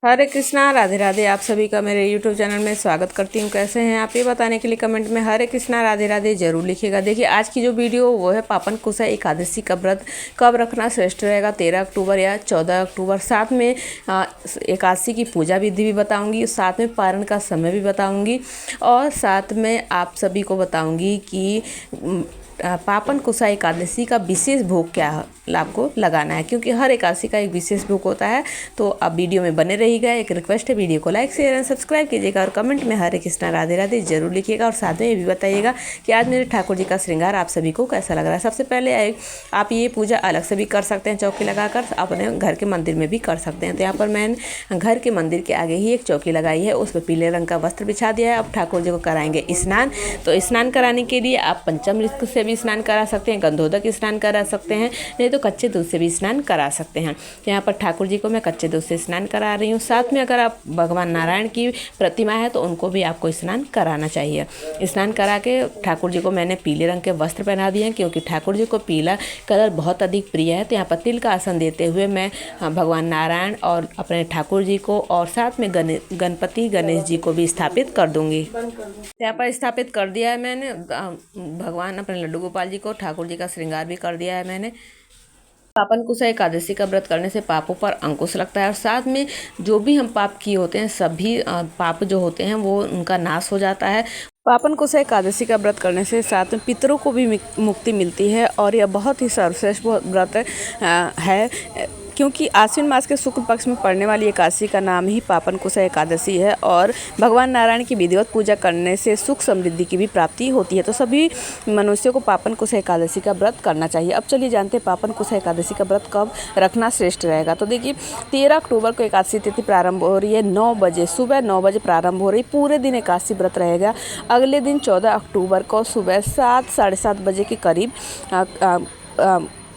हरे कृष्णा, राधे राधे। आप सभी का मेरे YouTube चैनल में स्वागत करती हूँ। कैसे हैं आप, ये बताने के लिए कमेंट में हरे कृष्णा राधे राधे जरूर लिखिएगा। देखिए, आज की जो वीडियो वो है पापन कुशा एकादशी का व्रत कब रखना श्रेष्ठ रहेगा, 13 अक्टूबर या 14 अक्टूबर। साथ में एकादशी की पूजा विधि भी बताऊँगी, साथ में पारण का समय भी बताऊँगी और साथ में आप सभी को बताऊँगी कि पापन कुशा एकादशी का विशेष भोग क्या आपको लगाना है, क्योंकि हर एकादशी का एक विशेष भोग होता है। तो आप वीडियो में बने रहिएगा। एक रिक्वेस्ट है, वीडियो को लाइक शेयर एंड सब्सक्राइब कीजिएगा और कमेंट में हरे कृष्णा राधे राधे जरूर लिखिएगा। और साथ में ये भी बताइएगा कि आज मेरे ठाकुर जी का श्रृंगार आप सभी को कैसा लग रहा है। सबसे पहले आप ये पूजा अलग से भी कर सकते हैं, चौकी लगाकर अपने घर के मंदिर में भी कर सकते हैं। तो यहाँ पर मैंने घर के मंदिर के आगे ही एक चौकी लगाई है, उस पर पीले रंग का वस्त्र बिछा दिया है। अब ठाकुर जी को कराएंगे स्नान। तो स्नान कराने के लिए आप पंचामृत से भी स्नान करा सकते हैं, गंधोदक स्नान करा सकते हैं, नहीं तो कच्चे दूध से भी स्नान करा सकते हैं। यहाँ पर ठाकुर जी को मैं कच्चे दूध से स्नान करा रही हूँ। साथ में अगर आप भगवान नारायण की प्रतिमा है तो उनको भी आपको स्नान कराना चाहिए। स्नान करा के ठाकुर जी को मैंने पीले रंग के वस्त्र पहना दिए हैं, क्योंकि ठाकुर जी को पीला कलर बहुत अधिक प्रिय है। तो यहाँ पर तिल का आसन देते हुए मैं भगवान नारायण और अपने ठाकुर जी को और साथ में गणपति गणेश जी को भी स्थापित कर दूंगी। यहाँ पर स्थापित कर दिया है मैंने भगवान अपने लड्डू गोपाल जी को, ठाकुर जी का श्रृंगार भी कर दिया है मैंने। पापन कुशा एकादशी का व्रत करने से पापों पर अंकुश लगता है और साथ में जो भी हम पाप किए होते हैं सभी पाप जो होते हैं वो उनका नाश हो जाता है। पापन कुशा एकादशी का व्रत करने से साथ में पितरों को भी मुक्ति मिलती है और यह बहुत ही सर्वश्रेष्ठ व्रत है, क्योंकि आश्विन मास के शुक्ल पक्ष में पड़ने वाली एकादशी का नाम ही पापन कुशा एकादशी है और भगवान नारायण की विधिवत पूजा करने से सुख समृद्धि की भी प्राप्ति होती है। तो सभी मनुष्यों को पापन कुशा एकादशी का व्रत करना चाहिए। अब चलिए जानते हैं पापन कुशा एकादशी का व्रत कब रखना श्रेष्ठ रहेगा। तो देखिए, 13 अक्टूबर को एकादशी तिथि प्रारंभ हो रही है, 9 बजे सुबह 9 बजे प्रारंभ हो रही, पूरे दिन एकादशी व्रत रहेगा। अगले दिन 14 अक्टूबर को सुबह 7 साढ़े 7 बजे के करीब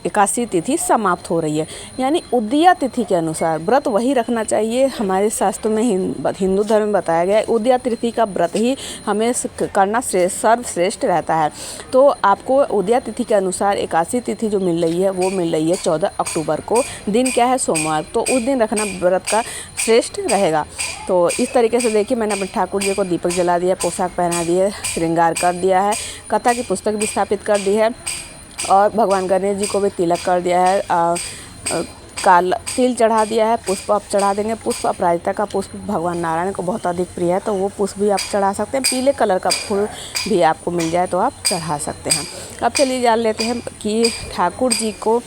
एकादशी तिथि समाप्त हो रही है। यानी उदया तिथि के अनुसार व्रत वही रखना चाहिए। हमारे शास्त्रों में हिंदू धर्म में बताया गया है उदया तिथि का व्रत ही हमें करना सर्वश्रेष्ठ रहता है। तो आपको उदया तिथि के अनुसार एकादशी तिथि जो मिल रही है वो मिल रही है 14 अक्टूबर को। दिन क्या है, सोमवार। तो उस दिन रखना व्रत का श्रेष्ठ रहेगा। तो इस तरीके से देखिए, मैंने अपने ठाकुर जी को दीपक जला दिया, पोशाक पहना दिए, श्रृंगार कर दिया है, कथा की पुस्तक भी स्थापित कर दी है और भगवान गणेश जी को भी तिलक कर दिया है, काला तिल चढ़ा दिया है। पुष्प आप चढ़ा देंगे। पुष्प अपराजिता का पुष्प भगवान नारायण को बहुत अधिक प्रिय है, तो वो पुष्प भी आप चढ़ा सकते हैं। पीले कलर का फूल भी आपको मिल जाए तो आप चढ़ा सकते हैं। अब चलिए जान लेते हैं कि ठाकुर जी को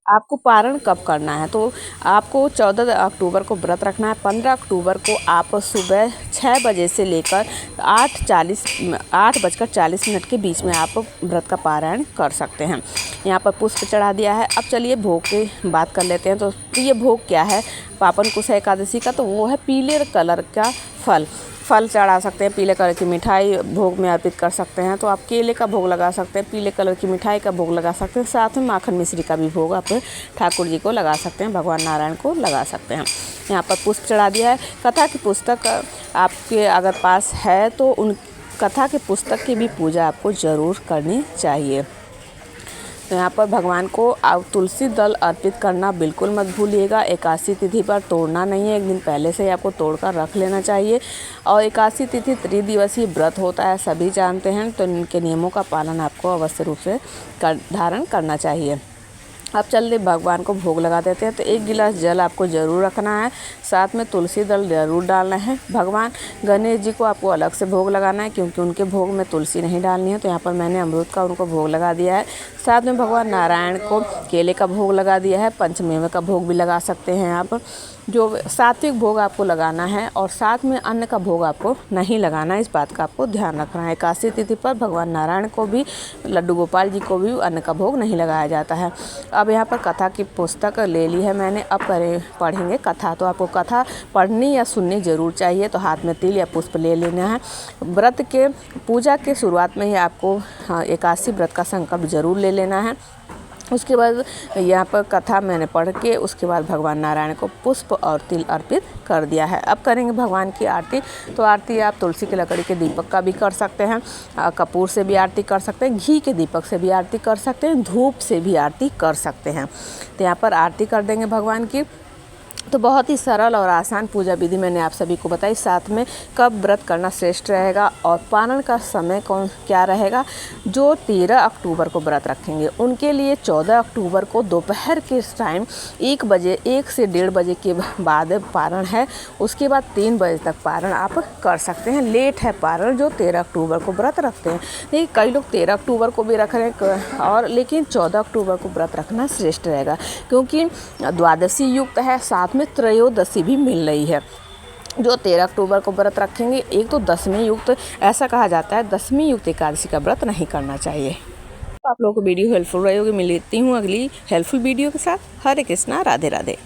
आपको पारण कब करना है। तो आपको 14 अक्टूबर को व्रत रखना है। 15 अक्टूबर को आप सुबह 6 बजे से लेकर 8:40 के बीच में आप व्रत का पारायण कर सकते हैं। यहाँ पर पुष्प चढ़ा दिया है। अब चलिए भोग की बात कर लेते हैं। तो ये भोग क्या है पापन कुशा एकादशी का, तो वो है पीले कलर का फल चढ़ा सकते हैं। पीले कलर की मिठाई भोग में अर्पित कर सकते हैं। तो आप केले का भोग लगा सकते हैं, पीले कलर की मिठाई का भोग लगा सकते हैं, साथ में माखन मिश्री का भी भोग आप ठाकुर जी को लगा सकते हैं, भगवान नारायण को लगा सकते हैं। यहाँ पर पुष्प चढ़ा दिया है। कथा की पुस्तक आपके अगर पास है तो उन कथा की पुस्तक की भी पूजा आपको ज़रूर करनी चाहिए। तो यहाँ पर भगवान को आप तुलसी दल अर्पित करना बिल्कुल मत भूलिएगा। एकादशी तिथि पर तोड़ना नहीं है, एक दिन पहले से ही आपको तोड़कर रख लेना चाहिए। और एकादशी तिथि त्रिदिवसीय व्रत होता है, सभी जानते हैं, तो इनके नियमों का पालन आपको अवश्य रूप से धारण करना चाहिए। अब चलिए भगवान को भोग लगा देते हैं। तो 1 गिलास जल आपको ज़रूर रखना है, साथ में तुलसी दल ज़रूर डालना है। भगवान गणेश जी को आपको अलग से भोग लगाना है, क्योंकि उनके भोग में तुलसी नहीं डालनी है। तो यहाँ पर मैंने अमृत का उनको भोग लगा दिया है। साथ में भगवान नारायण को केले का भोग लगा दिया है। पंचमेवे का भोग भी लगा सकते हैं आप, जो सात्विक भोग आपको लगाना है। और साथ में अन्न का भोग आपको नहीं लगाना है, इस बात का आपको ध्यान रखना है। एकादशी तिथि पर भगवान नारायण को भी, लड्डू गोपाल जी को भी अन्न का भोग नहीं लगाया जाता है। अब यहाँ पर कथा की पुस्तक ले ली है मैंने। अब पढ़ेंगे कथा। तो आपको कथा पढ़नी या सुननी ज़रूर चाहिए। तो हाथ में तिल या पुष्प ले लेना है। व्रत के पूजा के शुरुआत में ही आपको एकादशी व्रत का संकल्प ज़रूर ले लेना है। उसके बाद यहाँ पर कथा मैंने पढ़ के उसके बाद भगवान नारायण को पुष्प और तिल अर्पित कर दिया है। अब करेंगे भगवान की आरती। तो आरती आप तुलसी की लकड़ी के दीपक का भी कर सकते हैं, कपूर से भी आरती कर सकते हैं, घी के दीपक से भी आरती कर सकते हैं, धूप से भी आरती कर सकते हैं। तो यहाँ पर आरती कर देंगे भगवान की। तो बहुत ही सरल और आसान पूजा विधि मैंने आप सभी को बताई, साथ में कब व्रत करना श्रेष्ठ रहेगा और पारण का समय क्या रहेगा। जो 13 अक्टूबर को व्रत रखेंगे उनके लिए 14 अक्टूबर को दोपहर के टाइम 1 बजे 1 से 1:30 बजे के बाद पारण है। उसके बाद 3 बजे तक पारण आप कर सकते हैं। लेट है पारण जो 13 अक्टूबर को व्रत रखते हैं। देखिए कई लोग 13 अक्टूबर को भी रख रहे हैं और लेकिन 14 अक्टूबर को व्रत रखना श्रेष्ठ रहेगा, क्योंकि द्वादशी युक्त है, साथ में त्रयोदशी भी मिल रही है। जो 13 अक्टूबर को व्रत रखेंगे, एक तो 10वीं युक्त, ऐसा कहा जाता है 10वीं युक्त एकादशी का व्रत नहीं करना चाहिए। आप लोगों को वीडियो हेल्पफुल रही होगी। मैं लेती हूँ अगली हेल्पफुल वीडियो के साथ। हरे कृष्णा, राधे राधे।